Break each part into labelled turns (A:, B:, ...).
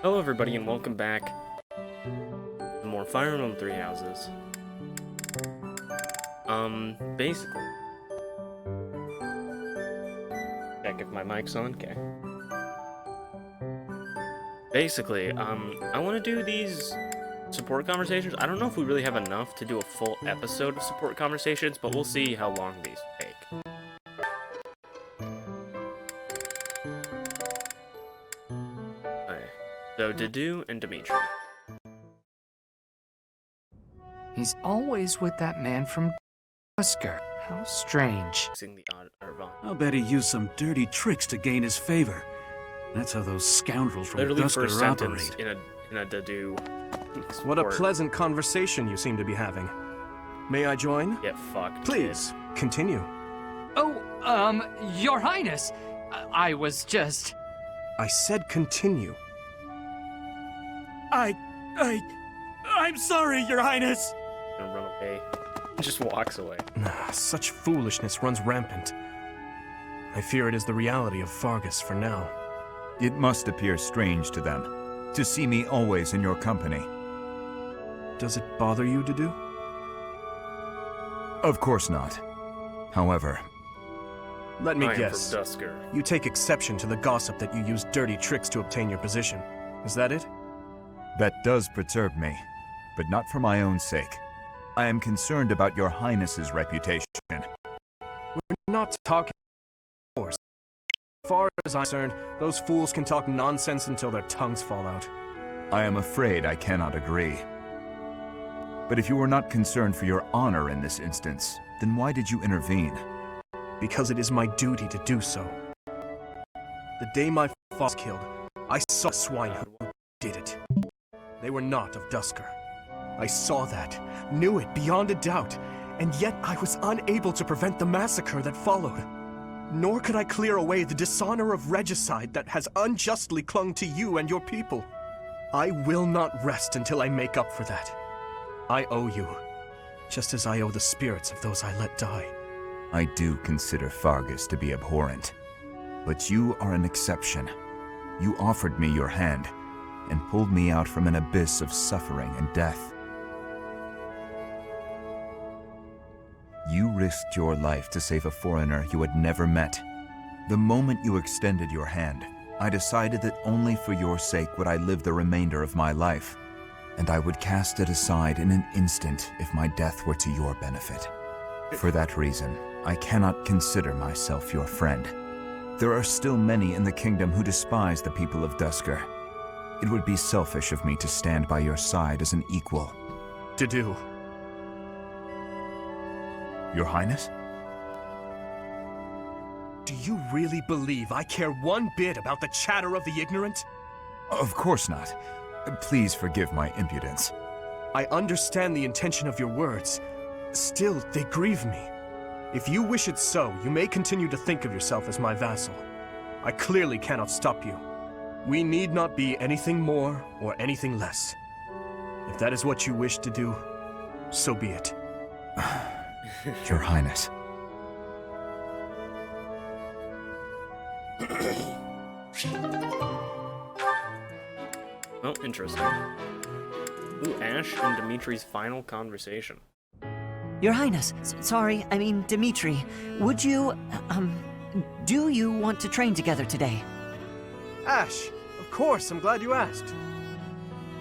A: Hello everybody and welcome back to more Fire Emblem Three Houses. Basically... Check if my mic's on, okay. Basically, I want to do these support conversations. I don't know if we really have enough to do a full episode of support conversations, but we'll see how long these take. So, Didu and Dimitri.
B: He's always with that man from Dusker. How strange.
C: I'll bet he used some dirty tricks to gain his favor. That's how those scoundrels from
A: Literally
C: Dusker
A: first sentence
C: operate.
A: in a Didu
D: What a
A: support.
D: pleasant conversation you seem to be having. May I join?
A: Get fucked.
D: Please, continue.
B: Oh, Your Highness, I was just...
D: I said continue.
C: I'm sorry, Your Highness.
A: And run away. Just walks away.
D: Such foolishness runs rampant. I fear it is the reality of Fargus for now.
E: It must appear strange to them, to see me always in your company.
D: Does it bother you, Didu?
E: Of course not. However,
D: Let me
A: I am
D: guess.
A: from Dusker.
D: You take exception to the gossip that you use dirty tricks to obtain your position. Is that it?
E: that does perturb me, but not for my own sake. I am concerned about your Highness's reputation.
D: We're not talking wars. As far as I'm concerned, those fools can talk nonsense until their tongues fall out.
E: I am afraid I cannot agree. But if you were not concerned for your honor in this instance, then why did you intervene?
D: Because it is my duty to do so. The day my father was killed, I saw a swine who did it. They were not of Dusker. I saw that, knew it beyond a doubt, and yet I was unable to prevent the massacre that followed. Nor could I clear away the dishonor of regicide that has unjustly clung to you and your people. I will not rest until I make up for that. I owe you, just as I owe the spirits of those I let die.
E: I do consider Fargus to be abhorrent, but you are an exception. You offered me your hand, and pulled me out from an abyss of suffering and death. You risked your life to save a foreigner you had never met. The moment you extended your hand, I decided that only for your sake would I live the remainder of my life, and I would cast it aside in an instant if my death were to your benefit. For that reason, I cannot consider myself your friend. There are still many in the kingdom who despise the people of Dusker. It would be selfish of me to stand by your side as an equal.
D: Didu.
E: Your Highness?
D: Do you really believe I care one bit about the chatter of the ignorant?
E: Of course not. Please forgive my impudence.
D: I understand the intention of your words. Still, they grieve me. If you wish it so, you may continue to think of yourself as my vassal. I clearly cannot stop you. We need not be anything more or anything less. If that is what you wish to do, so be it.
E: Your Highness.
A: Oh, interesting. Ooh, Ash and Dimitri's final conversation.
F: Your Highness, sorry, I mean Dimitri, would you, do you want to train together today?
D: Ash, of course, I'm glad you asked.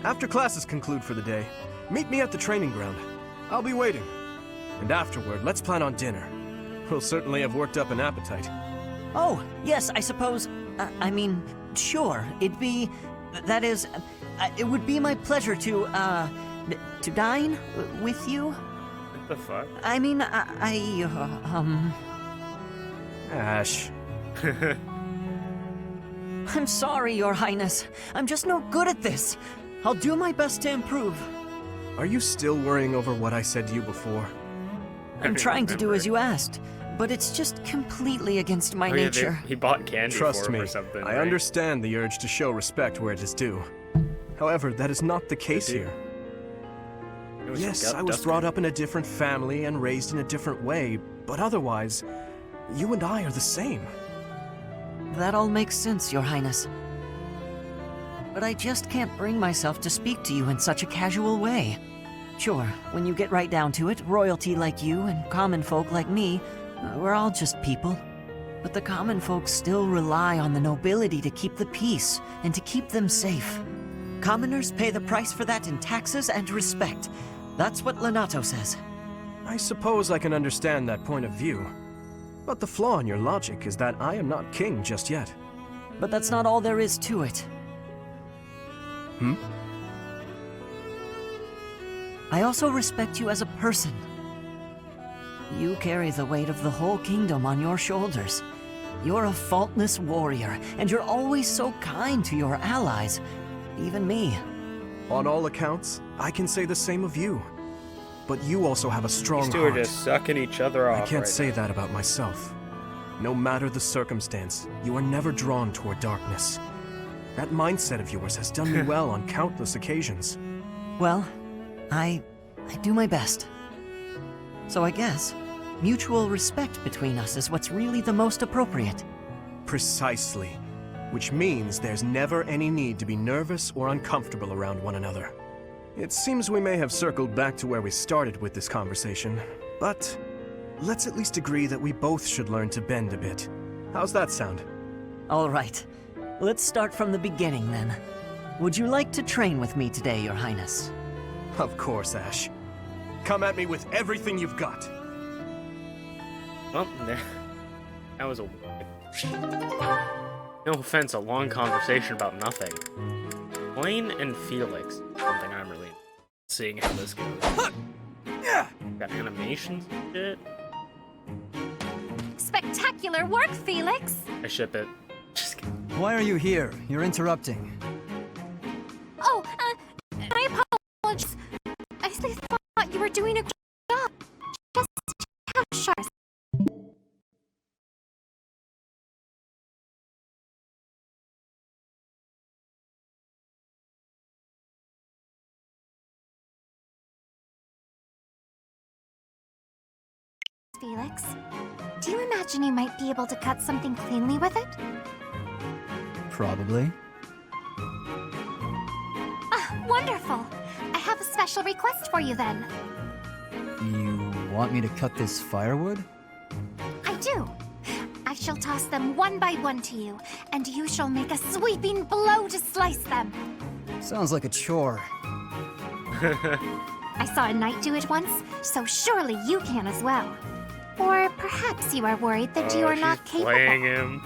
D: After classes conclude for the day, meet me at the training ground. I'll be waiting. And afterward, let's plan on dinner. We'll certainly have worked up an appetite.
F: Oh, yes, I suppose, I mean, sure, that is, it would be my pleasure to dine with you.
A: What the fuck?
F: I mean,
D: Ash.
F: I'm sorry, Your Highness. I'm just no good at this. I'll do my best to improve.
D: Are you still worrying over what I said to you before?
F: I'm trying to do as you asked, but it's just completely against my nature.
A: He bought candy
D: Trust
A: for him
D: me,
A: or something.
D: I
A: right?
D: understand the urge to show respect where it is due. However, that is not the case
A: Did you?
D: here.
A: It was
D: Yes,
A: from
D: I was
A: Dusker.
D: brought up in a different family and raised in a different way, but otherwise, you and I are the same.
F: That all makes sense, Your Highness. but I just can't bring myself to speak to you in such a casual way. Sure, when you get right down to it, royalty like you and common folk like me, we're all just people. But the common folk still rely on the nobility to keep the peace and to keep them safe. Commoners pay the price for that in taxes and respect. That's what Lenato says.
D: I suppose I can understand that point of view. But the flaw in your logic is that I am not king just yet.
F: But that's not all there is to it. I also respect you as a person. You carry the weight of the whole kingdom on your shoulders. You're a faultless warrior, and you're always so kind to your allies, even me.
D: On all accounts, I can say the same of you. But you also have a strong
A: These two are
D: heart.
A: just sucking each other off.
D: I can't
A: right
D: say
A: now.
D: that about myself. No matter the circumstance, you are never drawn toward darkness. That mindset of yours has done me well on countless occasions.
F: Well, I do my best. So I guess mutual respect between us is what's really the most appropriate.
D: Precisely. Which means there's never any need to be nervous or uncomfortable around one another. It seems we may have circled back to where we started with this conversation, but let's at least agree that we both should learn to bend a bit. How's that sound?
F: All right. Let's start from the beginning then. Would you like to train with me today, Your Highness?
D: Of course, Ash. Come at me with everything you've got.
A: Well, that was a... No offense, a long conversation about nothing. Celine and Felix. Something I'm really seeing how this goes. Got animations and shit.
G: Spectacular work, Felix!
A: I ship it. Just kidding.
H: Why are you here? You're interrupting.
G: Oh, I apologize. I thought you were doing a good job. Just how sharp. Felix, do you imagine you might be able to cut something cleanly with it?
H: Probably.
G: Ah, wonderful! I have a special request for you then.
H: You want me to cut this firewood?
G: I do. I shall toss them one by one to you, and you shall make a sweeping blow to slice them.
H: Sounds like a chore.
G: I saw a knight do it once, so surely you can as well. Or perhaps you are worried that you are not
A: she's
G: capable.
A: playing him.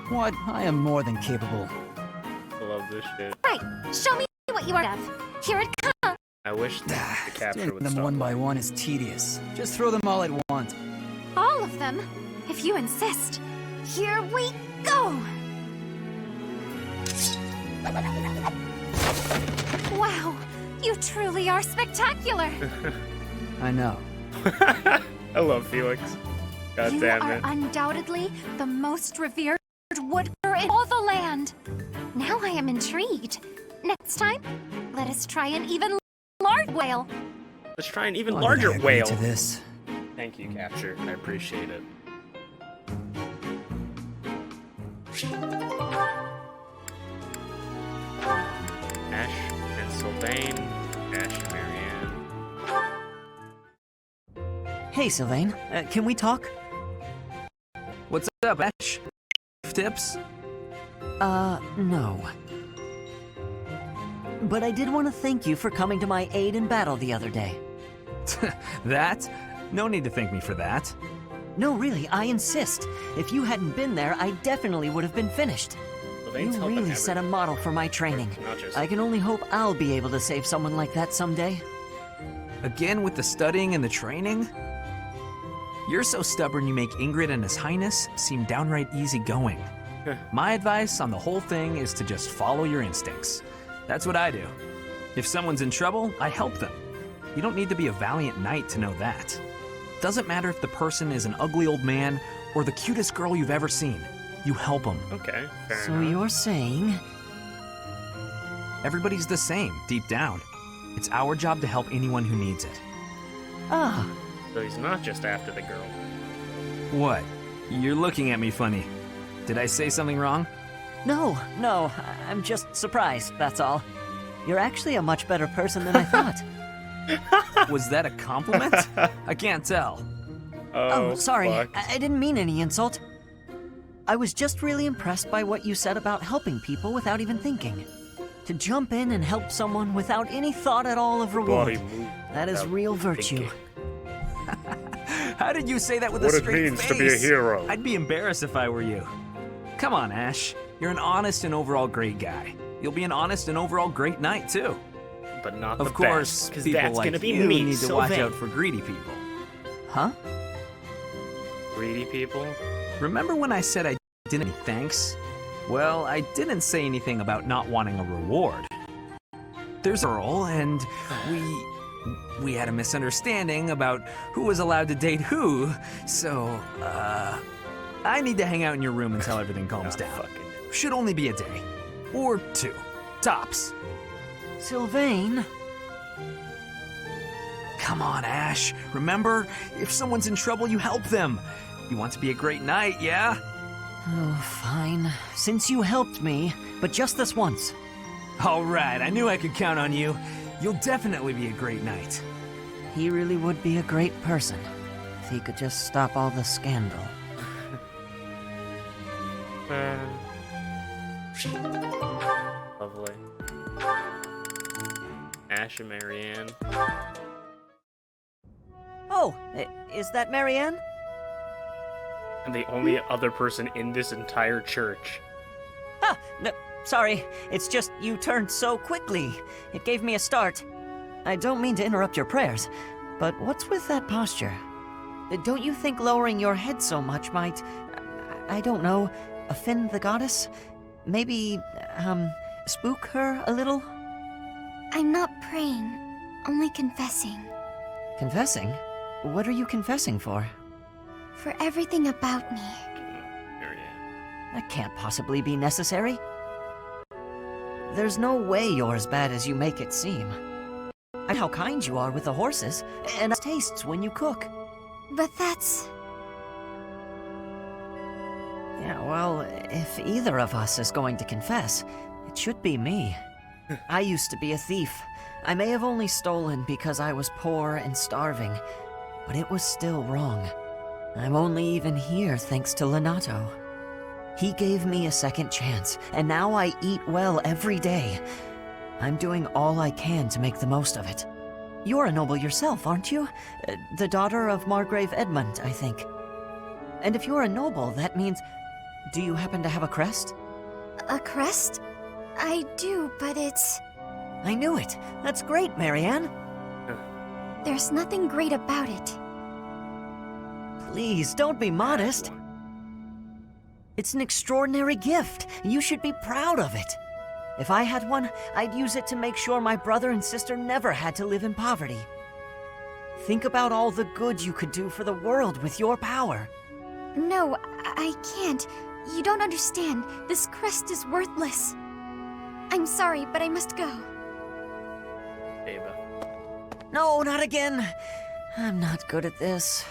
H: What? I am more than capable.
A: I love this shit.
G: Right, show me what you are of. Here it comes.
A: I wish the capture
H: Doing
A: would
H: them
A: stop.
H: one by one is tedious. Just throw them all at once.
G: All of them, if you insist. Here we go! Wow, you truly are spectacular.
H: I know.
A: I love Felix. God
G: You
A: damn
G: are
A: it.
G: undoubtedly the most revered woodcutter in all the land. Now I am intrigued. Next time, let us try an even larger whale.
A: Let's try an even
H: Why
A: larger
H: did I agree
A: whale.
H: to this.
A: Thank you, Capture. I appreciate it. Ash and Sylvain. Ash and Marianne.
F: Hey, Sylvain. Can we talk?
B: What's up, Ash? Tips?
F: No. But I did want to thank you for coming to my aid in battle the other day.
B: That? No need to thank me for that.
F: No, really, I insist. If you hadn't been there, I definitely would have been finished.
A: Sylvain's
F: You
A: helping
F: really set a
A: everyone.
F: model for my training.
A: Not just-
F: I can only hope I'll be able to save someone like that someday.
B: Again with the studying and the training? You're so stubborn you make Ingrid and His Highness seem downright easygoing. My advice on the whole thing is to just follow your instincts. That's what I do. If someone's in trouble, I help them. You don't need to be a valiant knight to know that. Doesn't matter if the person is an ugly old man or the cutest girl you've ever seen. You help them.
A: Okay, fair
F: So
A: enough.
F: you're saying...
B: Everybody's the same, deep down. It's our job to help anyone who needs it.
F: Ah,
A: So he's not just after the girl.
B: What? You're looking at me funny. Did I say something wrong?
F: no, I'm just surprised, that's all. You're actually a much better person than I thought.
B: Was that a compliment? I can't tell.
F: Oh, sorry.
A: fuck.
F: I didn't mean any insult. I was just really impressed by what you said about helping people without even thinking. To jump in and help someone without any thought at all of reward. That is real virtue.
B: How did you say that with
A: What
B: a
A: it
B: straight
A: means
B: face?
A: to be a hero.
B: I'd be embarrassed if I were you. Come on, Ash. You're an honest and overall great guy. You'll be an honest and overall great knight, too.
A: But not
B: Of
A: the
B: course,
A: because
B: people
A: that's
B: like
A: gonna be
B: you
A: me,
B: need to watch
A: Sylvain.
B: out for greedy people.
F: Huh?
A: Greedy people?
B: Remember when I said I didn't need thanks? Well, I didn't say anything about not wanting a reward. There's a girl, and we had a misunderstanding about who was allowed to date who, so, I need to hang out in your room until everything calms down.
A: Fucking
B: Should only be a day. Or 2. Tops.
F: Sylvain?
B: Come on, Ash. Remember, if someone's in trouble, you help them. You want to be a great knight, yeah?
F: Oh, fine. Since you helped me, but just this once.
B: All right, I knew I could count on you. You'll definitely be a great knight.
F: He really would be a great person if he could just stop all the scandal.
A: Lovely. Ash and Marianne.
F: Oh, is that Marianne?
A: I'm the only other person in this entire church.
F: Ah, no, sorry. It's just you turned so quickly. It gave me a start. I don't mean to interrupt your prayers, but what's with that posture? Don't you think lowering your head so much might, I don't know, offend the goddess? Maybe, spook her a little?
G: I'm not praying, only confessing.
F: Confessing? What are you confessing for?
G: For everything about me.
A: Marianne.
F: That can't possibly be necessary. There's no way you're as bad as you make it seem. And how kind you are with the horses, and tastes when you cook.
G: But that's...
F: Yeah, well, if either of us is going to confess, it should be me. I used to be a thief. I may have only stolen because I was poor and starving, but it was still wrong. I'm only even here thanks to Lenato. He gave me a second chance, and now I eat well every day. I'm doing all I can to make the most of it. You're a noble yourself, aren't you? The daughter of Margrave Edmund, I think. And if you're a noble, that means... Do you happen to have a crest?
G: a crest? I do, but it's...
F: I knew it. That's great, Marianne.
G: There's nothing great about it.
F: Please, don't be modest. It's an extraordinary gift. You should be proud of it. If I had one, I'd use it to make sure my brother and sister never had to live in poverty. Think about all the good you could do for the world with your power.
G: No, I can't. You don't understand. This crest is worthless. I'm sorry, but I must go.
A: Ava.
F: No, not again. I'm not good at this.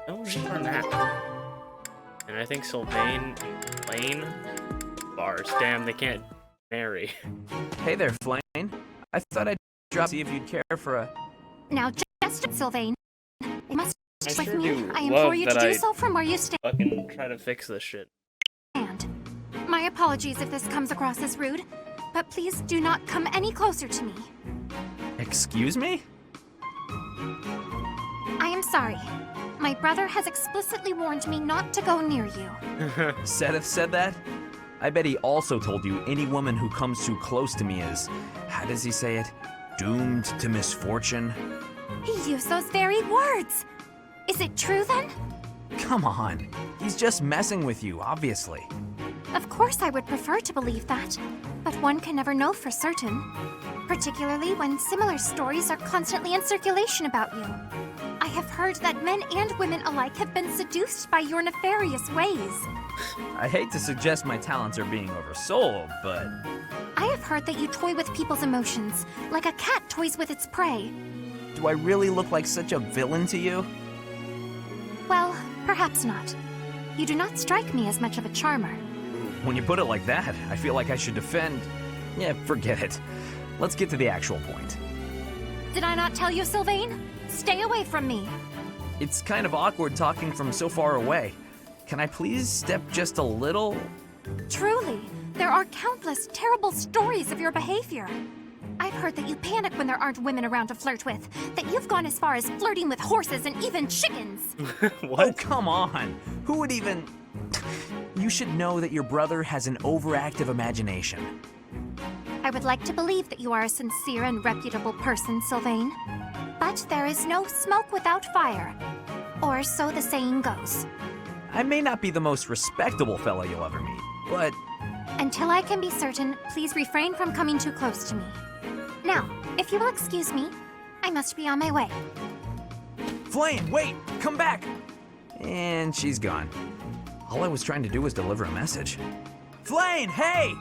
A: No one's on that. And I think Sylvain and Lane bars. Damn, they can't marry.
B: Hey there, Flame. I thought I'd drop see if you'd care for a...
G: Now, just Sylvain. It must
A: I
G: with
A: sure
G: me.
A: do
G: I
A: love
G: implore you to
A: that
G: do
A: I
G: so from where you stand.
A: Fucking try to fix this shit.
G: My apologies if this comes across as rude, but please do not come any closer to me.
B: Excuse me?
G: I am sorry. My brother has explicitly warned me not to go near you.
B: Seth said that? I bet he also told you any woman who comes too close to me is, how does he say it? Doomed to misfortune?
G: He used those very words. Is it true then?
B: Come on. He's just messing with you, obviously.
G: Of course I would prefer to believe that, but one can never know for certain. Particularly when similar stories are constantly in circulation about you. I have heard that men and women alike have been seduced by your nefarious ways.
B: I hate to suggest my talents are being oversold, but...
G: I have heard that you toy with people's emotions, like a cat toys with its prey.
B: Do I really look like such a villain to you?
G: Well, perhaps not. You do not strike me as much of a charmer.
B: When you put it like that, I feel like I should defend... Yeah, forget it. Let's get to the actual point.
G: Did I not tell you, Sylvain? Stay away from me.
B: It's kind of awkward talking from so far away. Can I please step just a little?
G: Truly, there are countless terrible stories of your behavior. I've heard that you panic when there aren't women around to flirt with, that you've gone as far as flirting with horses and even chickens.
B: What? Oh, come on. Who would even... You should know that your brother has an overactive imagination.
G: I would like to believe that you are a sincere and reputable person, Sylvain. But there is no smoke without fire. Or so the saying goes.
B: I may not be the most respectable fellow you'll ever meet, but...
G: Until I can be certain, please refrain from coming too close to me. Now, if you will excuse me, I must be on my way.
B: Flame, wait! Come back! And she's gone. All I was trying to do was deliver a message. Flame, hey!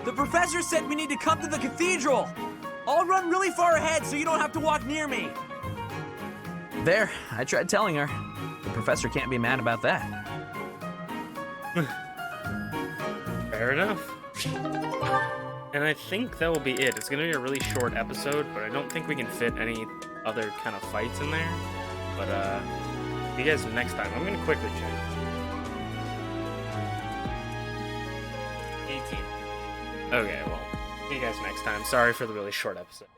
B: The professor said we need to come to the cathedral! I'll run really far ahead so you don't have to walk near me! There, I tried telling her. The professor can't be mad about that.
A: Fair enough. And I think that will be it. It's going to be a really short episode, but I don't think we can fit any other kind of fights in there. But, see you guys next time. I'm going to quickly check. 18. Okay, well, see you guys next time. Sorry for the really short episode.